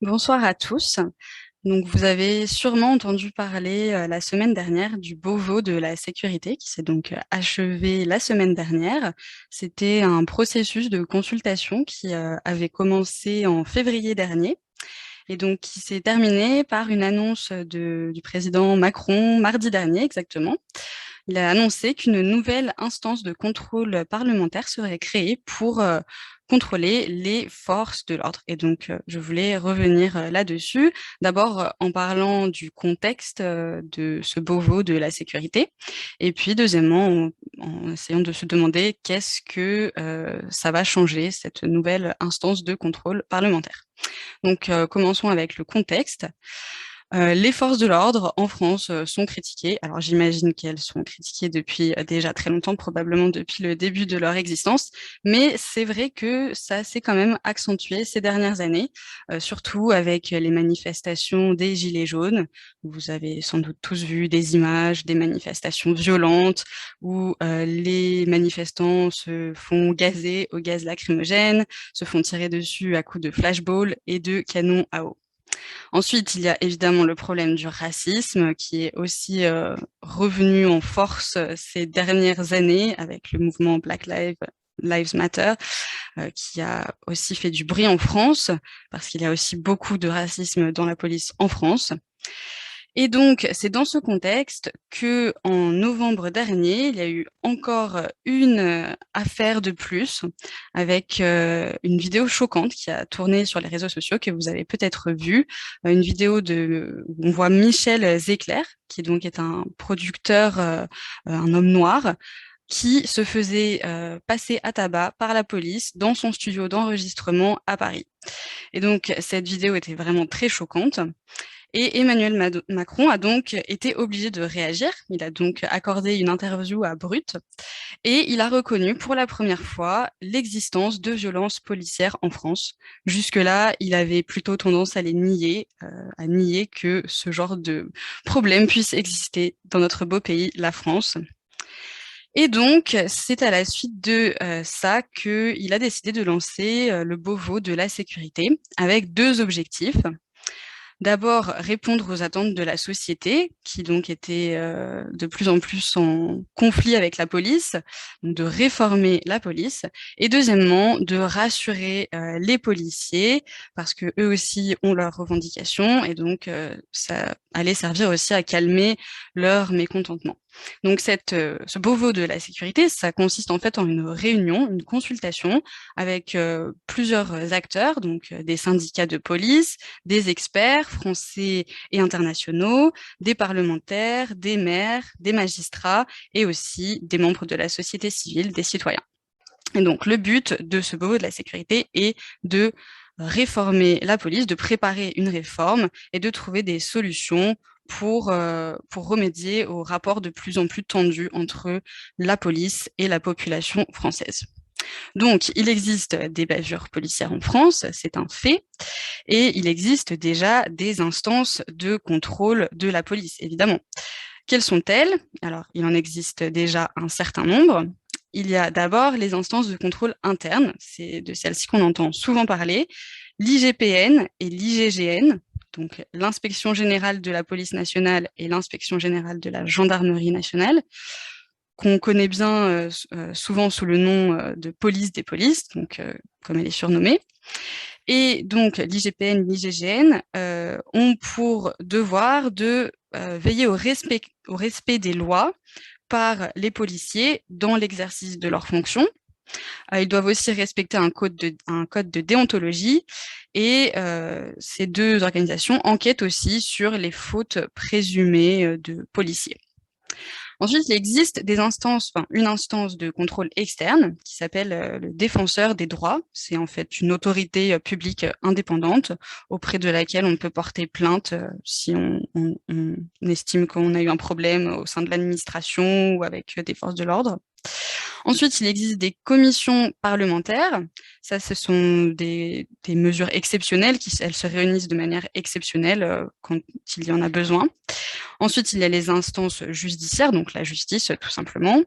Bonsoir à tous. Donc, vous avez sûrement entendu parler la semaine dernière du Beauvau de la sécurité qui s'est donc achevé la semaine dernière. C'était un processus de consultation qui avait commencé en février dernier et donc qui s'est terminé par une annonce du président Macron mardi dernier exactement. Il a annoncé qu'une nouvelle instance de contrôle parlementaire serait créée pour contrôler les forces de l'ordre. Et donc, je voulais revenir là-dessus. D'abord, en parlant du contexte de ce Beauvau de la sécurité. Et puis, deuxièmement, en essayant de se demander qu'est-ce que ça va changer, cette nouvelle instance de contrôle parlementaire. Donc, commençons avec le contexte. Les forces de l'ordre en France sont critiquées. Alors j'imagine qu'elles sont critiquées depuis déjà très longtemps, probablement depuis le début de leur existence, mais c'est vrai que ça s'est quand même accentué ces dernières années, surtout avec les manifestations des Gilets jaunes. Vous avez sans doute tous vu des images des manifestations violentes où les manifestants se font gazer au gaz lacrymogène, se font tirer dessus à coups de flashball et de canons à eau. Ensuite, il y a évidemment le problème du racisme qui est aussi revenu en force ces dernières années avec le mouvement Lives Matter, qui a aussi fait du bruit en France, parce qu'il y a aussi beaucoup de racisme dans la police en France. Et donc, c'est dans ce contexte que, en novembre dernier, il y a eu encore une affaire de plus avec une vidéo choquante qui a tourné sur les réseaux sociaux que vous avez peut-être vue, une vidéo où on voit Michel Zecler, qui donc est un producteur, un homme noir, qui se faisait passer à tabac par la police dans son studio d'enregistrement à Paris. Et donc, cette vidéo était vraiment très choquante. Et Emmanuel Macron a donc été obligé de réagir. Il a donc accordé une interview à Brut et il a reconnu pour la première fois l'existence de violences policières en France. Jusque-là, il avait plutôt tendance à nier que ce genre de problème puisse exister dans notre beau pays, la France. Et donc, c'est à la suite de ça qu'il a décidé de lancer le Beauvau de la sécurité avec deux objectifs. D'abord, répondre aux attentes de la société, qui donc était de plus en plus en conflit avec la police, donc de réformer la police, et deuxièmement, de rassurer les policiers, parce que eux aussi ont leurs revendications, et donc ça allait servir aussi à calmer leur mécontentement. Donc ce Beauvau de la sécurité, ça consiste en fait en une réunion, une consultation avec plusieurs acteurs, donc des syndicats de police, des experts français et internationaux, des parlementaires, des maires, des magistrats et aussi des membres de la société civile, des citoyens. Et donc le but de ce Beauvau de la sécurité est de réformer la police, de préparer une réforme et de trouver des solutions pour remédier aux rapports de plus en plus tendus entre la police et la population française. Donc, il existe des bavures policières en France, c'est un fait, et il existe déjà des instances de contrôle de la police, évidemment. Quelles sont-elles? Alors, il en existe déjà un certain nombre. Il y a d'abord les instances de contrôle interne, c'est de celles-ci qu'on entend souvent parler, l'IGPN et l'IGGN, donc l'inspection générale de la police nationale et l'inspection générale de la gendarmerie nationale, qu'on connaît bien souvent sous le nom de police des polices, donc comme elle est surnommée. Et donc l'IGPN, l'IGGN ont pour devoir de veiller au respect des lois par les policiers dans l'exercice de leurs fonctions. Ils doivent aussi respecter un code de déontologie et ces deux organisations enquêtent aussi sur les fautes présumées de policiers. Ensuite, il existe des instances, enfin une instance de contrôle externe qui s'appelle le défenseur des droits. C'est en fait une autorité publique indépendante auprès de laquelle on peut porter plainte si on estime qu'on a eu un problème au sein de l'administration ou avec des forces de l'ordre. Ensuite, il existe des commissions parlementaires. Ça, ce sont des mesures exceptionnelles elles se réunissent de manière exceptionnelle quand il y en a besoin. Ensuite, il y a les instances judiciaires, donc la justice, tout simplement.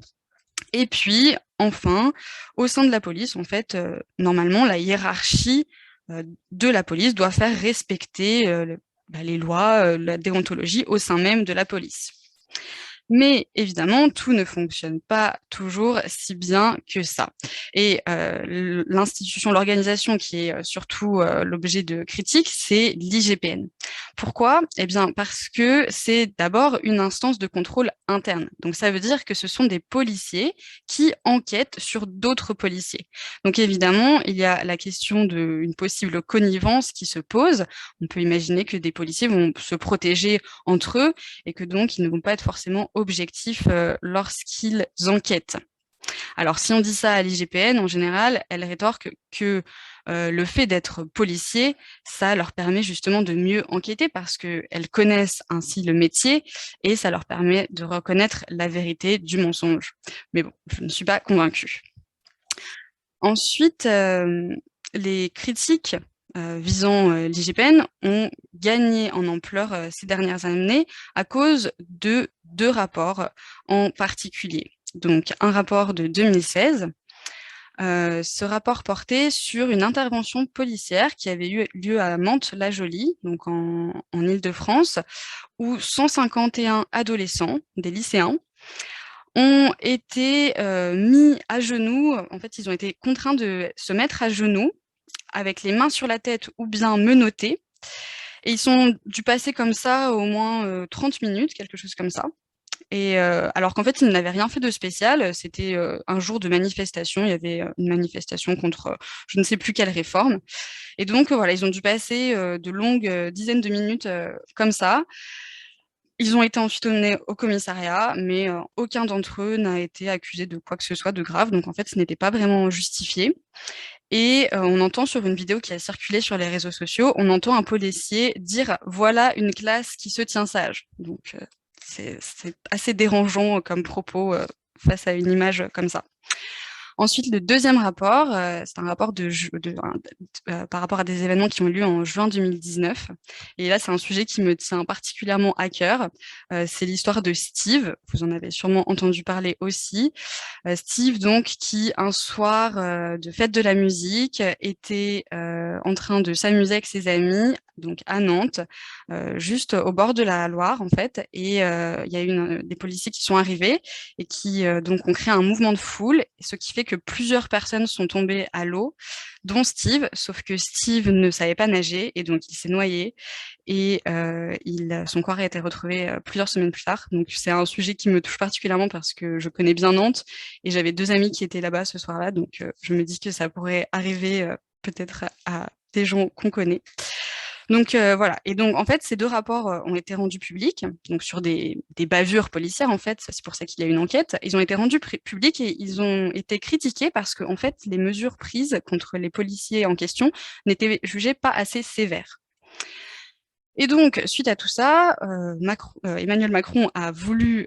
Et puis, enfin, au sein de la police, en fait, normalement, la hiérarchie de la police doit faire respecter les lois, la déontologie au sein même de la police. Mais évidemment, tout ne fonctionne pas toujours si bien que ça. Et l'institution, l'organisation qui est surtout l'objet de critiques, c'est l'IGPN. Pourquoi? Eh bien, parce que c'est d'abord une instance de contrôle interne. Donc, ça veut dire que ce sont des policiers qui enquêtent sur d'autres policiers. Donc, évidemment, il y a la question d'une possible connivence qui se pose. On peut imaginer que des policiers vont se protéger entre eux et que donc ils ne vont pas être forcément objectifs lorsqu'ils enquêtent. Alors si on dit ça à l'IGPN, en général, elle rétorque que le fait d'être policier, ça leur permet justement de mieux enquêter parce qu'elles connaissent ainsi le métier et ça leur permet de reconnaître la vérité du mensonge. Mais bon, je ne suis pas convaincue. Ensuite, les critiques visant l'IGPN ont gagné en ampleur ces dernières années à cause de 2 rapports en particulier. Donc un rapport de 2016. Ce rapport portait sur une intervention policière qui avait eu lieu à Mantes-la-Jolie, donc en Île-de-France, où 151 adolescents, des lycéens, ont été mis à genoux. En fait, ils ont été contraints de se mettre à genoux avec les mains sur la tête ou bien menottés. Et ils sont dû passer comme ça au moins 30 minutes, quelque chose comme ça. Et alors qu'en fait, ils n'avaient rien fait de spécial. C'était un jour de manifestation. Il y avait une manifestation contre je ne sais plus quelle réforme. Et donc, voilà, ils ont dû passer de longues dizaines de minutes comme ça. Ils ont été ensuite emmenés au commissariat, mais aucun d'entre eux n'a été accusé de quoi que ce soit de grave. Donc, en fait, ce n'était pas vraiment justifié. Et on entend sur une vidéo qui a circulé sur les réseaux sociaux, on entend un policier dire: «Voilà une classe qui se tient sage». Donc c'est assez dérangeant comme propos, face à une image comme ça. Ensuite, le deuxième rapport, c'est un rapport par rapport à des événements qui ont eu lieu en juin 2019. Et là, c'est un sujet qui me tient particulièrement à cœur. C'est l'histoire de Steve. Vous en avez sûrement entendu parler aussi. Steve, donc, qui un soir de fête de la musique était en train de s'amuser avec ses amis, donc à Nantes, juste au bord de la Loire, en fait. Et il y a eu des policiers qui sont arrivés et qui donc ont créé un mouvement de foule, ce qui fait que plusieurs personnes sont tombées à l'eau, dont Steve, sauf que Steve ne savait pas nager et donc il s'est noyé et son corps a été retrouvé plusieurs semaines plus tard. Donc c'est un sujet qui me touche particulièrement parce que je connais bien Nantes et j'avais 2 amis qui étaient là-bas ce soir-là, donc je me dis que ça pourrait arriver peut-être à des gens qu'on connaît. Donc voilà. Et donc en fait, ces 2 rapports ont été rendus publics, donc sur des bavures policières en fait. C'est pour ça qu'il y a une enquête. Ils ont été rendus publics et ils ont été critiqués parce que en fait, les mesures prises contre les policiers en question n'étaient jugées pas assez sévères. Et donc, suite à tout ça, Emmanuel Macron a voulu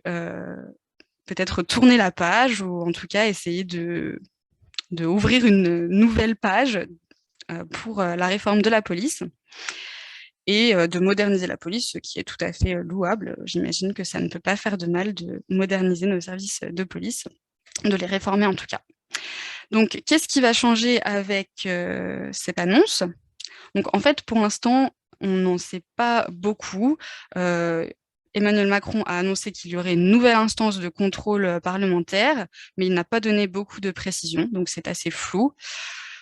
peut-être tourner la page ou en tout cas essayer de ouvrir une nouvelle page pour la réforme de la police et de moderniser la police, ce qui est tout à fait louable. J'imagine que ça ne peut pas faire de mal de moderniser nos services de police, de les réformer en tout cas. Donc, qu'est-ce qui va changer avec cette annonce? Donc, en fait, pour l'instant, on n'en sait pas beaucoup. Emmanuel Macron a annoncé qu'il y aurait une nouvelle instance de contrôle parlementaire, mais il n'a pas donné beaucoup de précisions, donc c'est assez flou.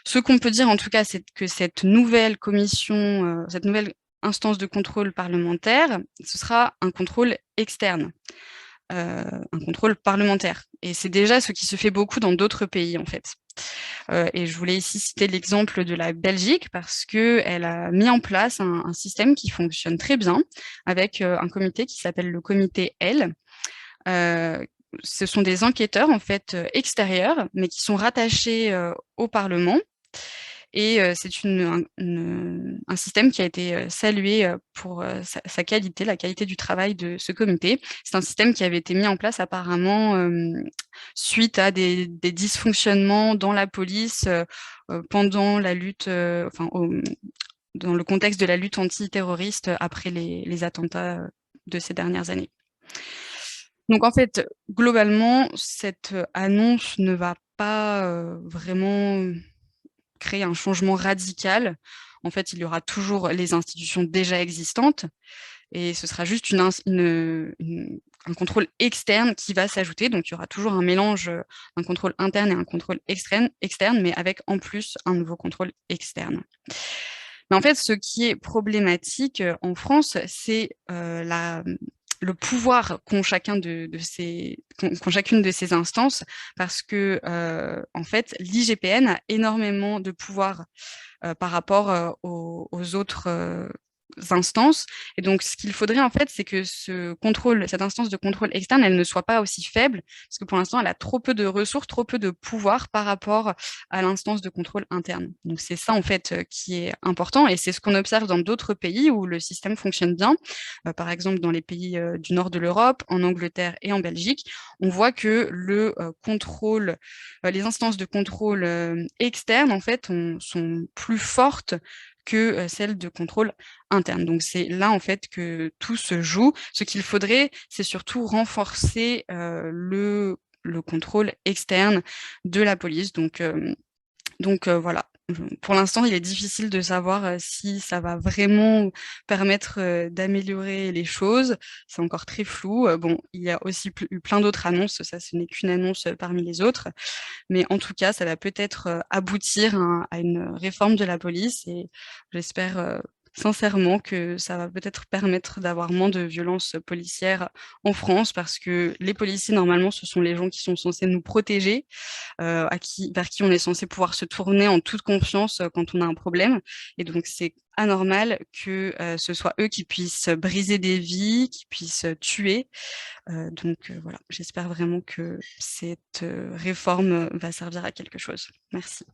Ce qu'on peut dire en tout cas, c'est que cette nouvelle commission, cette nouvelle instance de contrôle parlementaire, ce sera un contrôle externe, un contrôle parlementaire. Et c'est déjà ce qui se fait beaucoup dans d'autres pays en fait. Et je voulais ici citer l'exemple de la Belgique parce qu'elle a mis en place un système qui fonctionne très bien avec un comité qui s'appelle le comité L. Ce sont des enquêteurs en fait extérieurs, mais qui sont rattachés au Parlement. Et c'est un système qui a été salué pour sa qualité, la qualité du travail de ce comité. C'est un système qui avait été mis en place apparemment suite à des dysfonctionnements dans la police pendant la lutte, dans le contexte de la lutte antiterroriste après les attentats de ces dernières années. Donc en fait, globalement, cette annonce ne va pas vraiment créer un changement radical. en fait, il y aura toujours les institutions déjà existantes et ce sera juste un contrôle externe qui va s'ajouter. Donc, il y aura toujours un mélange, un contrôle interne et un contrôle externe, mais avec en plus un nouveau contrôle externe. Mais en fait, ce qui est problématique en France, c'est le pouvoir qu'ont qu'ont chacune de ces instances, parce que en fait, l'IGPN a énormément de pouvoir par rapport aux autres instances. Et donc, ce qu'il faudrait, en fait, c'est que cette instance de contrôle externe, elle ne soit pas aussi faible, parce que pour l'instant, elle a trop peu de ressources, trop peu de pouvoir par rapport à l'instance de contrôle interne. Donc, c'est ça, en fait, qui est important. Et c'est ce qu'on observe dans d'autres pays où le système fonctionne bien. Par exemple, dans les pays du nord de l'Europe, en Angleterre et en Belgique, on voit que les instances de contrôle externes, en fait, sont plus fortes que celles de contrôle interne. Donc c'est là en fait que tout se joue. Ce qu'il faudrait, c'est surtout renforcer le contrôle externe de la police. Donc voilà. Pour l'instant, il est difficile de savoir si ça va vraiment permettre d'améliorer les choses. C'est encore très flou. Bon, il y a aussi eu plein d'autres annonces. Ça, ce n'est qu'une annonce parmi les autres. Mais en tout cas, ça va peut-être aboutir à une réforme de la police et j'espère sincèrement que ça va peut-être permettre d'avoir moins de violences policières en France parce que les policiers, normalement, ce sont les gens qui sont censés nous protéger, vers qui on est censé pouvoir se tourner en toute confiance quand on a un problème. Et donc, c'est anormal que ce soit eux qui puissent briser des vies, qui puissent tuer. Donc voilà, j'espère vraiment que cette réforme va servir à quelque chose. Merci.